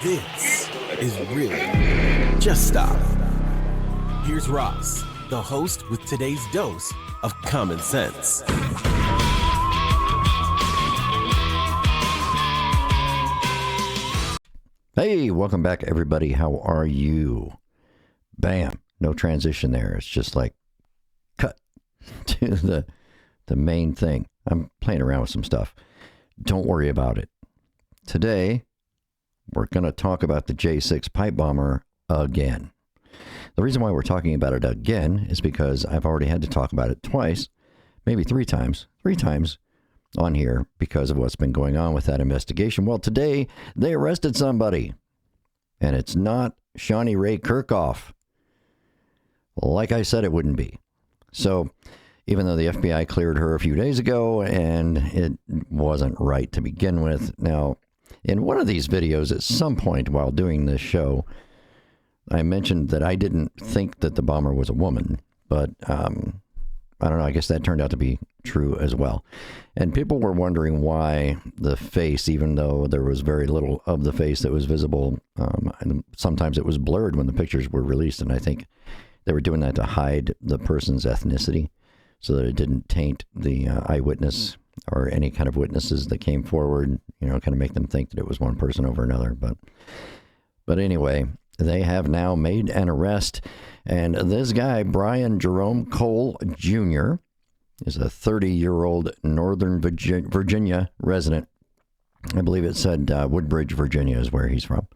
This is really Just Stop. Here's Ross, the host with today's dose of common sense. Hey, welcome back, everybody. How are you? Bam. No transition there. It's just like cut to the main thing. I'm playing around with some stuff. Don't worry about it. Today, we're going to talk about the J6 pipe bomber again. The reason why we're talking about it again is because I've already had to talk about it twice, maybe three times on here because of what's been going on with that investigation. Well, today they arrested somebody, and it's not Shauni Kerkhoff, like I said it wouldn't be. So even though the FBI cleared her a few days ago, and it wasn't right to begin with. Now, in one of these videos at some point while doing this show, I mentioned that I didn't think that the bomber was a woman, but I don't know, I guess that turned out to be true as well. And people were wondering why the face, even though there was very little of the face that was visible, and sometimes it was blurred when the pictures were released, and I think they were doing that to hide the person's ethnicity so that it didn't taint the eyewitness or any kind of witnesses that came forward, kind of make them think that it was one person over another. But anyway, they have now made an arrest, and this guy, Brian Jerome Cole Jr., is a 30-year-old Northern Virginia resident. I believe it said Woodbridge, Virginia is where he's from.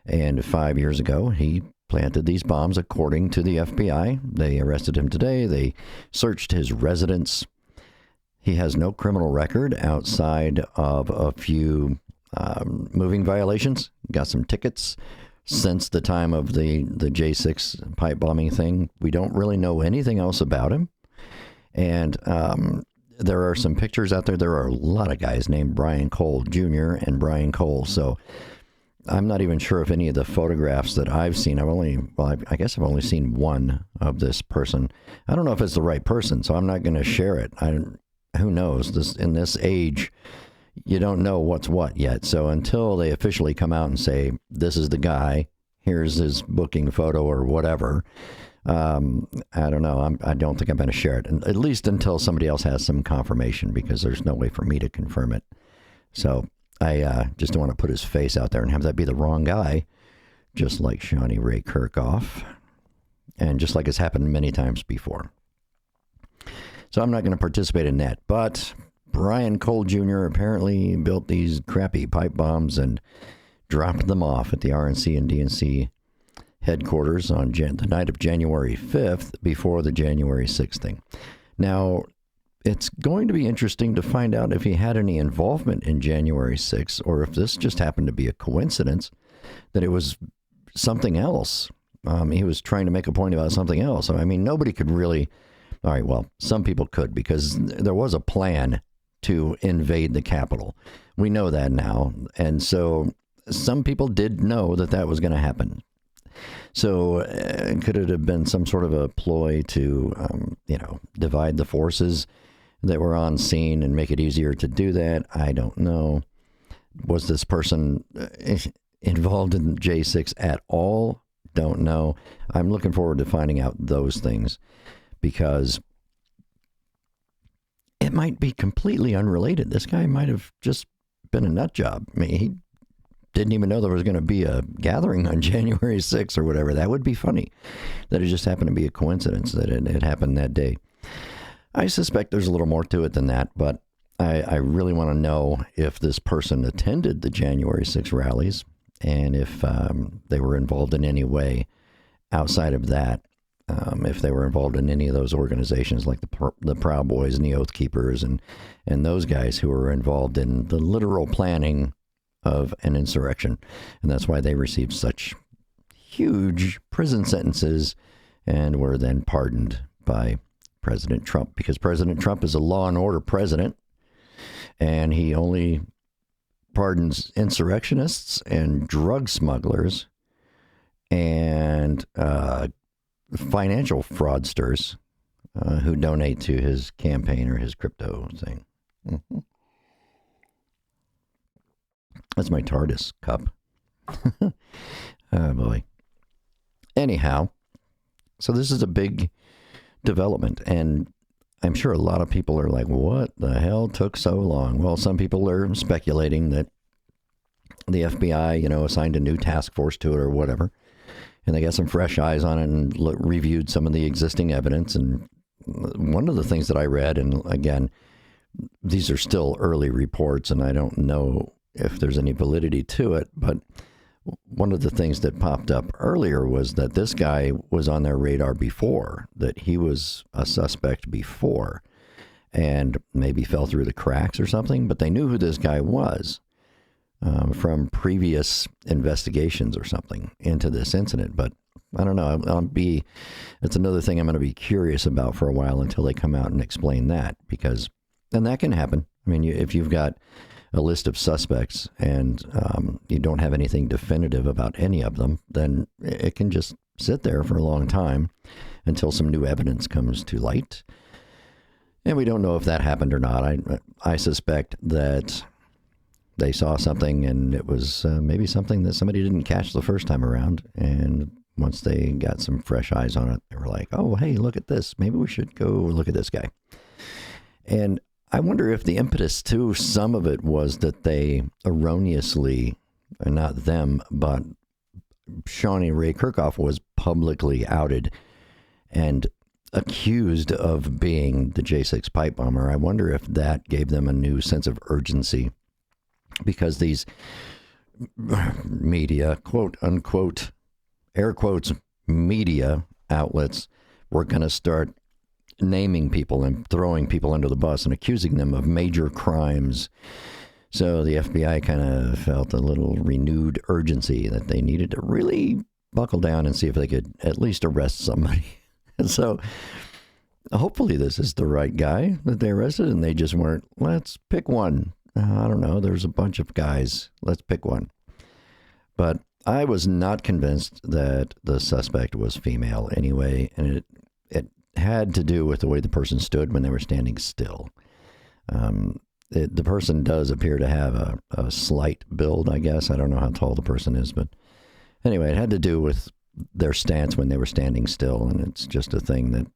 And 5 years ago, he planted these bombs, according to the FBI. They arrested him today. They searched his residence. He has no criminal record outside of a few moving violations. Got some tickets since the time of the J6 pipe bombing thing. We don't really know anything else about him. And there are some pictures out there. There are a lot of guys named Brian Cole Jr. and Brian Cole. So I'm not even sure if any of the photographs that I've seen, I guess I've only seen one of this person. I don't know if it's the right person, so I'm not going to share it. Who knows? In this age, you don't know what's what yet. So until they officially come out and say, this is the guy, here's his booking photo or whatever, I don't know. I don't think I'm going to share it, at least until somebody else has some confirmation, because there's no way for me to confirm it. So I just don't want to put his face out there and have that be the wrong guy, just like Shauni Kerkhoff, and just like it's happened many times before. So I'm not going to participate in that. But Brian Cole Jr. apparently built these crappy pipe bombs and dropped them off at the RNC and DNC headquarters on the night of January 5th before the January 6th thing. Now, it's going to be interesting to find out if he had any involvement in January 6th, or if this just happened to be a coincidence, that it was something else. He was trying to make a point about something else. I mean, nobody could really... All right, well, some people could, because there was a plan to invade the Capitol. We know that now. And so some people did know that that was going to happen. So could it have been some sort of a ploy to, divide the forces that were on scene and make it easier to do that? I don't know. Was this person involved in J6 at all? Don't know. I'm looking forward to finding out those things, because it might be completely unrelated. This guy might have just been a nut job. I mean, he didn't even know there was going to be a gathering on January 6th or whatever. That would be funny, that it just happened to be a coincidence that it happened that day. I suspect there's a little more to it than that, but I really want to know if this person attended the January 6th rallies, and if they were involved in any way outside of that. If they were involved in any of those organizations like the Proud Boys and the Oath Keepers and those guys who were involved in the literal planning of an insurrection. And that's why they received such huge prison sentences and were then pardoned by President Trump, because President Trump is a law and order president, and he only pardons insurrectionists and drug smugglers and financial fraudsters who donate to his campaign or his crypto thing. Mm-hmm. That's my TARDIS cup. Oh, boy. Anyhow, so this is a big development, and I'm sure a lot of people are like, what the hell took so long? Well, some people are speculating that the FBI, assigned a new task force to it or whatever, and they got some fresh eyes on it and reviewed some of the existing evidence. And one of the things that I read, and again, these are still early reports, and I don't know if there's any validity to it, but one of the things that popped up earlier was that this guy was on their radar before, that he was a suspect before, and maybe fell through the cracks or something, but they knew who this guy was from previous investigations or something into this incident. But I don't know. It's another thing I'm going to be curious about for a while until they come out and explain that, and that can happen. I mean, if you've got a list of suspects and you don't have anything definitive about any of them, then it can just sit there for a long time until some new evidence comes to light. And we don't know if that happened or not. I suspect that they saw something and it was maybe something that somebody didn't catch the first time around. And once they got some fresh eyes on it, they were like, oh, hey, look at this. Maybe we should go look at this guy. And I wonder if the impetus to some of it was that they erroneously, not them, but Shauni Ray Kerkhoff was publicly outed and accused of being the J6 pipe bomber. I wonder if that gave them a new sense of urgency, because these media, quote unquote, air quotes, media outlets were going to start naming people and throwing people under the bus and accusing them of major crimes. So the FBI kind of felt a little renewed urgency that they needed to really buckle down and see if they could at least arrest somebody. And so hopefully this is the right guy that they arrested, and they just weren't, let's pick one. I don't know. There's a bunch of guys. Let's pick one. But I was not convinced that the suspect was female anyway, and it had to do with the way the person stood when they were standing still. The person does appear to have a slight build, I guess. I don't know how tall the person is, but anyway, it had to do with their stance when they were standing still, and it's just a thing that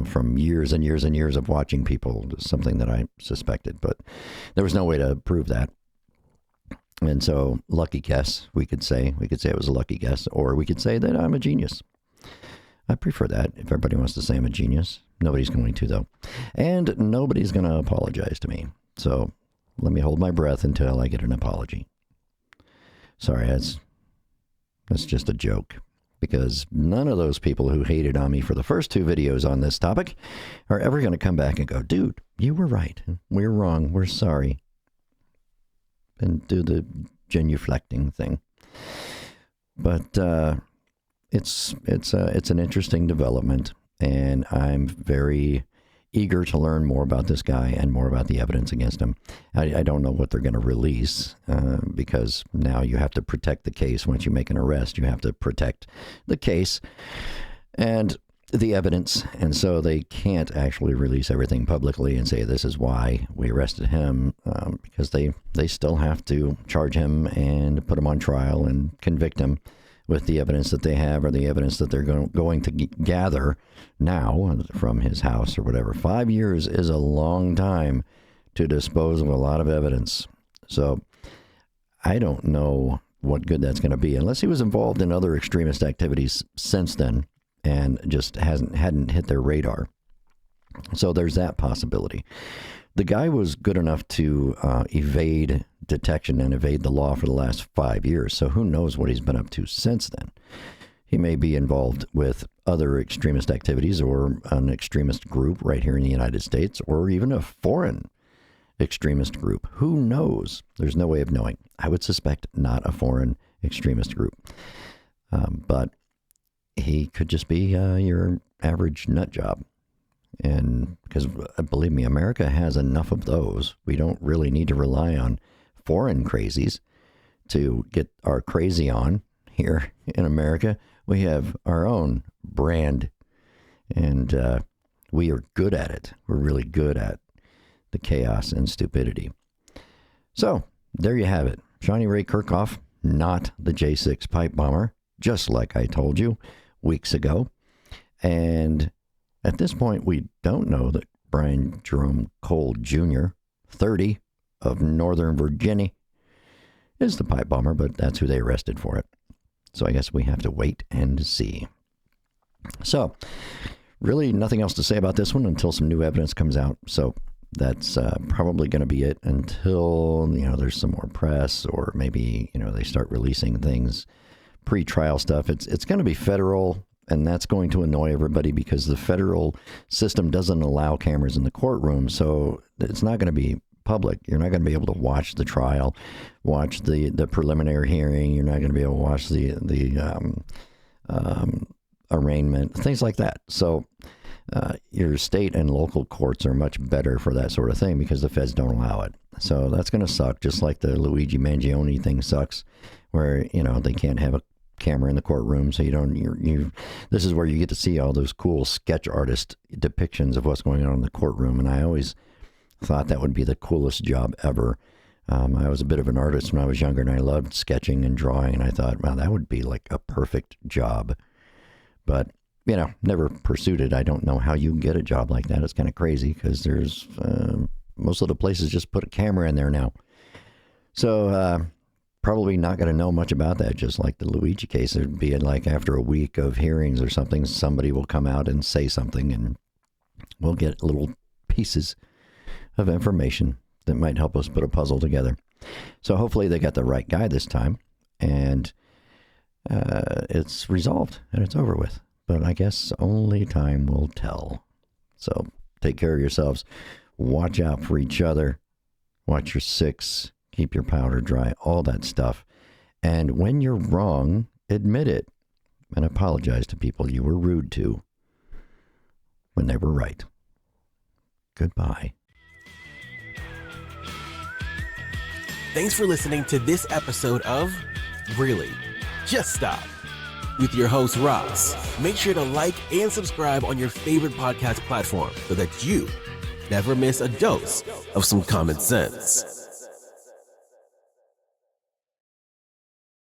from years and years and years of watching people, something that I suspected, but there was no way to prove that. And so, lucky guess, we could say it was a lucky guess, or we could say that I'm a genius. I prefer that. If everybody wants to say I'm a genius, nobody's going to, though. And nobody's going to apologize to me. So let me hold my breath until I get an apology. Sorry, that's just a joke, because none of those people who hated on me for the first two videos on this topic are ever going to come back and go, dude, you were right. We're wrong. We're sorry. And do the genuflecting thing. But it's an interesting development, and I'm very eager to learn more about this guy and more about the evidence against him. I don't know what they're going to release, because now you have to protect the case. Once you make an arrest, you have to protect the case and the evidence, and so they can't actually release everything publicly and say this is why we arrested him, because they still have to charge him and put him on trial and convict him with the evidence that they have, or the evidence that they're going to gather now from his house or whatever. 5 years is a long time to dispose of a lot of evidence. So I don't know what good that's going to be, unless he was involved in other extremist activities since then and just hadn't hit their radar. So there's that possibility. The guy was good enough to evade detection and evade the law for the last 5 years. So who knows what he's been up to since then. He may be involved with other extremist activities, or an extremist group right here in the United States, or even a foreign extremist group. Who knows? There's no way of knowing. I would suspect not a foreign extremist group. But he could just be your average nut job. And because, believe me, America has enough of those. We don't really need to rely on foreign crazies to get our crazy on here in America. We have our own brand, and we are good at it. We're really good at the chaos and stupidity. So there you have it. Shauni Ray Kerkhoff not the J6 pipe bomber, just like I told you weeks ago. And at this point, we don't know that Brian Jerome Cole Jr., 30, of Northern Virginia, is the pipe bomber, but that's who they arrested for it. So I guess we have to wait and see. So really nothing else to say about this one until some new evidence comes out. So that's probably going to be it until, there's some more press, or maybe, they start releasing things, pre-trial stuff. It's going to be federal, and that's going to annoy everybody because the federal system doesn't allow cameras in the courtroom. So it's not going to be public. You're not going to be able to watch the trial, watch the preliminary hearing. You're not going to be able to watch the arraignment, things like that. So your state and local courts are much better for that sort of thing because the feds don't allow it. So that's going to suck, just like the Luigi Mangione thing sucks, where, they can't have a camera in the courtroom. So this is where you get to see all those cool sketch artist depictions of what's going on in the courtroom. And I always thought that would be the coolest job ever. I was a bit of an artist when I was younger, and I loved sketching and drawing. And I thought, wow, that would be like a perfect job. But, never pursued it. I don't know how you get a job like that. It's kind of crazy because there's most of the places just put a camera in there now. So probably not going to know much about that. Just like the Luigi case, it'd be like after a week of hearings or something, somebody will come out and say something, and we'll get little pieces of information that might help us put a puzzle together. So hopefully they got the right guy this time, and it's resolved and it's over with. But I guess only time will tell. So take care of yourselves. Watch out for each other. Watch your six. Keep your powder dry. All that stuff. And when you're wrong, admit it. And apologize to people you were rude to when they were right. Goodbye. Thanks for listening to this episode of Really? Just Stop with your host, Ross. Make sure to like and subscribe on your favorite podcast platform so that you never miss a dose of some common sense.